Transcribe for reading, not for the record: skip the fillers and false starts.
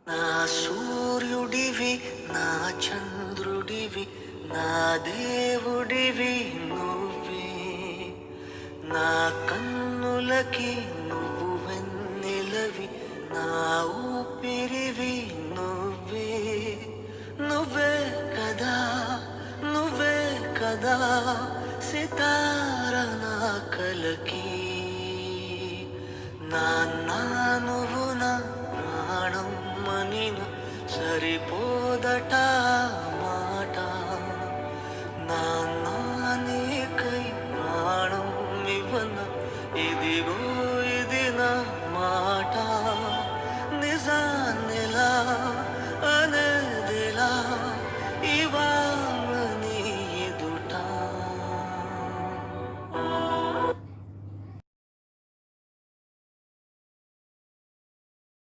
నా సూర్యుడివి నా చంద్రుడివి నా దేవుడివి నువ్వే. నా కన్నులకి నువ్వు వెన్నెలవి నా ఊపిరివి నువ్వే. నువ్వే కదా నువ్వే కదా సితార నా కలకి. నాన్న నువ్వు నా ప్రాణం మనిన సరిపోదట